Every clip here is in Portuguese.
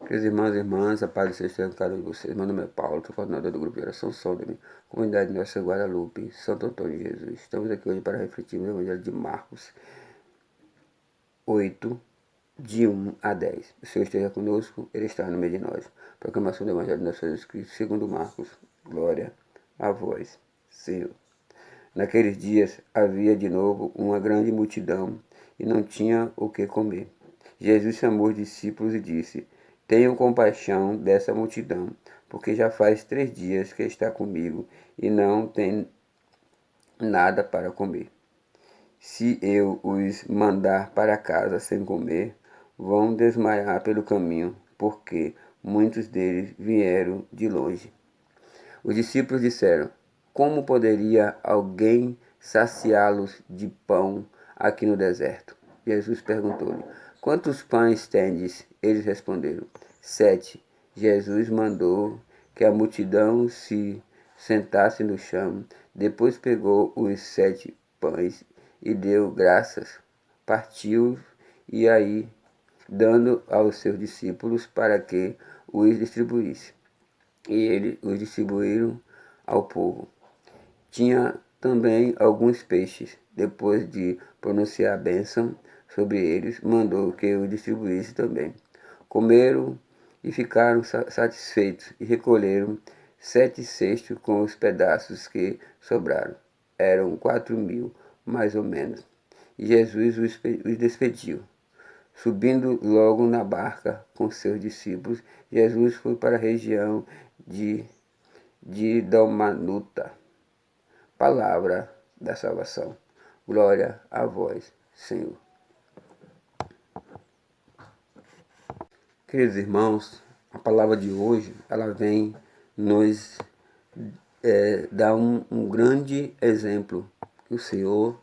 Queridos irmãos e irmãs, a paz do Senhor esteja com cada um de vocês. Meu nome é Paulo, sou coordenador do grupo de oração Soldami, comunidade Nossa Guadalupe, Santo Antônio de Jesus. Estamos aqui hoje para refletirmos no Evangelho de Marcos 8, de 1 a 10. O Senhor esteja conosco, Ele está no meio de nós. Proclamação do Evangelho de nosso Jesus Cristo, segundo Marcos. Glória a vós, Senhor. Naqueles dias havia de novo uma grande multidão e não tinha o que comer. Jesus chamou os discípulos e disse: Tenham compaixão dessa multidão, porque já faz 3 dias que está comigo e não tem nada para comer. Se eu os mandar para casa sem comer, vão desmaiar pelo caminho, porque muitos deles vieram de longe. Os discípulos disseram: Como poderia alguém saciá-los de pão aqui no deserto? Jesus perguntou-lhe: Quantos pães tendes? Eles responderam: 7. Jesus mandou que a multidão se sentasse no chão. Depois pegou os 7 pães e deu graças, partiu e aí, dando aos seus discípulos para que os distribuísse. E eles os distribuíram ao povo. Tinha também alguns peixes. Depois de pronunciar a bênção sobre eles, mandou que os distribuísse também. Comeram e ficaram satisfeitos e recolheram 7 cestos com os pedaços que sobraram. Eram 4.000, mais ou menos. E Jesus os despediu. Subindo logo na barca com seus discípulos, Jesus foi para a região de Dalmanuta. Palavra da salvação. Glória a vós, Senhor. Queridos irmãos, a palavra de hoje, ela vem nos dar um grande exemplo. Que o Senhor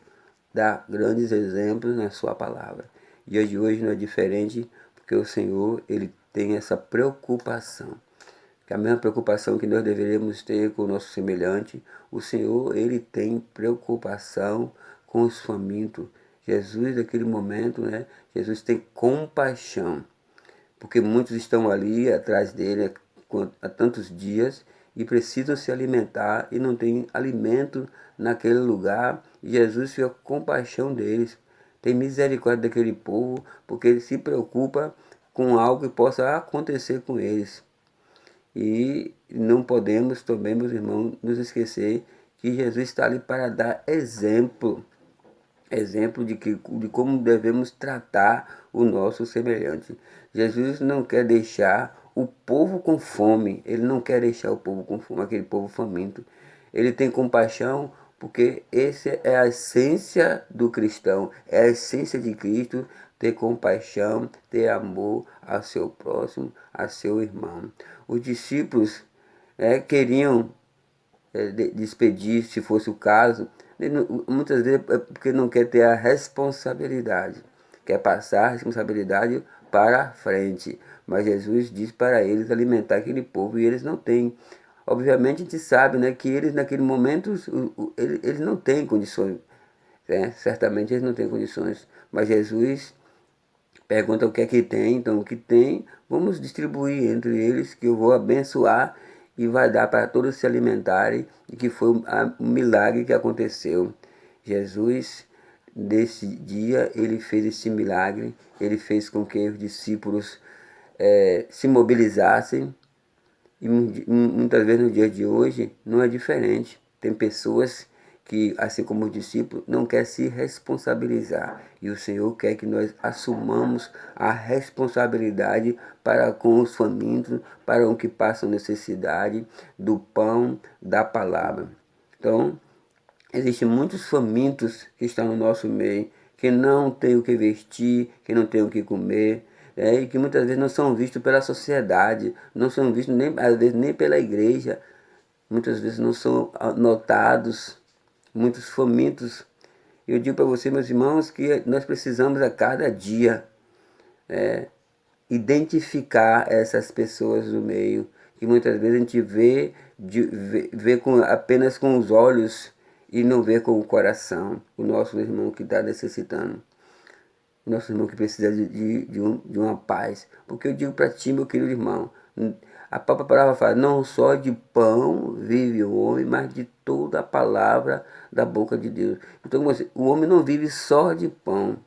dá grandes exemplos na sua palavra. E dia de hoje não é diferente, porque o Senhor, Ele tem essa preocupação. Que a mesma preocupação que nós deveríamos ter com o nosso semelhante, o Senhor, Ele tem preocupação com os famintos. Jesus, naquele momento, né? Jesus tem compaixão, porque muitos estão ali atrás dele há tantos dias e precisam se alimentar e não tem alimento naquele lugar. E Jesus fica com compaixão deles, tem misericórdia daquele povo, porque ele se preocupa com algo que possa acontecer com eles. E não podemos também, meus irmãos, nos esquecer que Jesus está ali para dar exemplo de como devemos tratar o nosso semelhante. Jesus não quer deixar o povo com fome, ele não quer deixar o povo com fome, aquele povo faminto. Ele tem compaixão porque essa é a essência do cristão, é a essência de Cristo, ter compaixão, ter amor ao seu próximo, a seu irmão. Os discípulos queriam despedir, se fosse o caso, muitas vezes é porque não quer ter a responsabilidade, quer passar a responsabilidade para frente. Mas Jesus diz para eles alimentar aquele povo e eles não têm. Obviamente a gente sabe, né, que eles naquele momento eles não têm condições, né? Certamente eles não têm condições, mas Jesus pergunta o que é que tem. Então o que tem, vamos distribuir entre eles, que eu vou abençoar e vai dar para todos se alimentarem, e que foi um milagre que aconteceu. Jesus, nesse dia, ele fez esse milagre, ele fez com que os discípulos se mobilizassem, e muitas vezes no dia de hoje não é diferente. Tem pessoas que, assim como os discípulos, não quer se responsabilizar. E o Senhor quer que nós assumamos a responsabilidade para com os famintos, para os que passam necessidade do pão, da palavra. Então, existem muitos famintos que estão no nosso meio, que não têm o que vestir, que não têm o que comer, e que muitas vezes não são vistos pela sociedade, não são vistos nem, às vezes nem pela igreja, muitas vezes não são notados, muitos famintos. Eu digo para você, meus irmãos, que nós precisamos a cada dia identificar essas pessoas do meio, que muitas vezes a gente vê apenas com os olhos e não vê com o coração, o nosso irmão que está necessitando. o nosso irmão que precisa de uma paz. Porque eu digo para ti, meu querido irmão, a própria palavra fala, não só de pão vive o homem, mas de toda a palavra da boca de Deus. Então o homem não vive só de pão,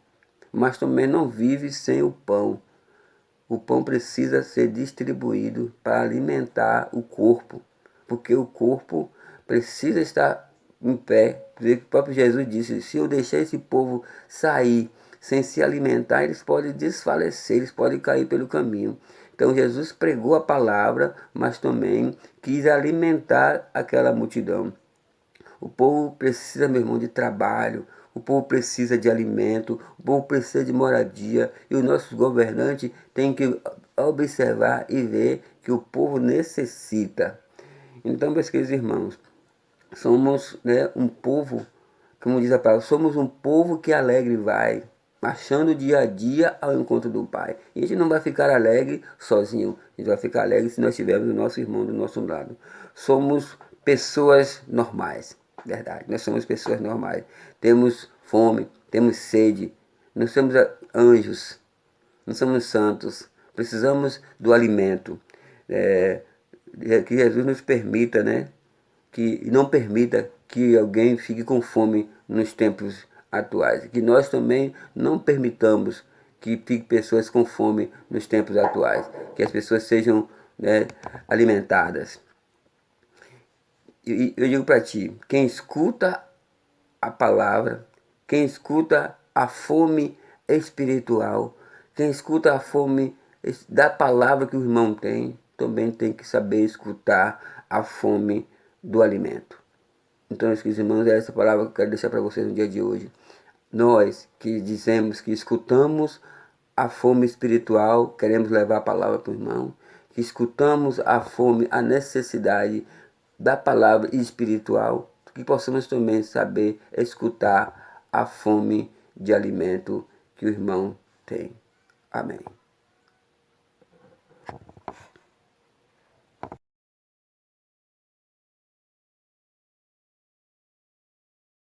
mas também não vive sem o pão. O pão precisa ser distribuído para alimentar o corpo, porque o corpo precisa estar em pé. O próprio Jesus disse, se eu deixar esse povo sair sem se alimentar, eles podem desfalecer, eles podem cair pelo caminho. Então Jesus pregou a palavra, mas também quis alimentar aquela multidão. O povo precisa, meu irmão, de trabalho, o povo precisa de alimento, o povo precisa de moradia, e os nossos governantes têm que observar e ver que o povo necessita. Então, meus queridos irmãos, somos, né, um povo, como diz a palavra, somos um povo que alegre vai, marchando dia a dia ao encontro do Pai. E a gente não vai ficar alegre sozinho, a gente vai ficar alegre se nós tivermos o nosso irmão do nosso lado. Somos pessoas normais, verdade, nós somos pessoas normais. Temos fome, temos sede, não somos anjos, não somos santos, precisamos do alimento. Que Jesus nos permita, né? Que não permita que alguém fique com fome nos tempos atuais. Que nós também não permitamos que fiquem pessoas com fome nos tempos atuais. Que as pessoas sejam, né, alimentadas. E eu digo para ti, quem escuta a palavra, quem escuta a fome espiritual, quem escuta a fome da palavra que o irmão tem, também tem que saber escutar a fome do alimento. Então, meus queridos irmãos, é essa palavra que eu quero deixar para vocês no dia de hoje. Nós que dizemos que escutamos a fome espiritual, queremos levar a palavra para o irmão, que escutamos a fome, a necessidade da palavra espiritual, que possamos também saber escutar a fome de alimento que o irmão tem. Amém.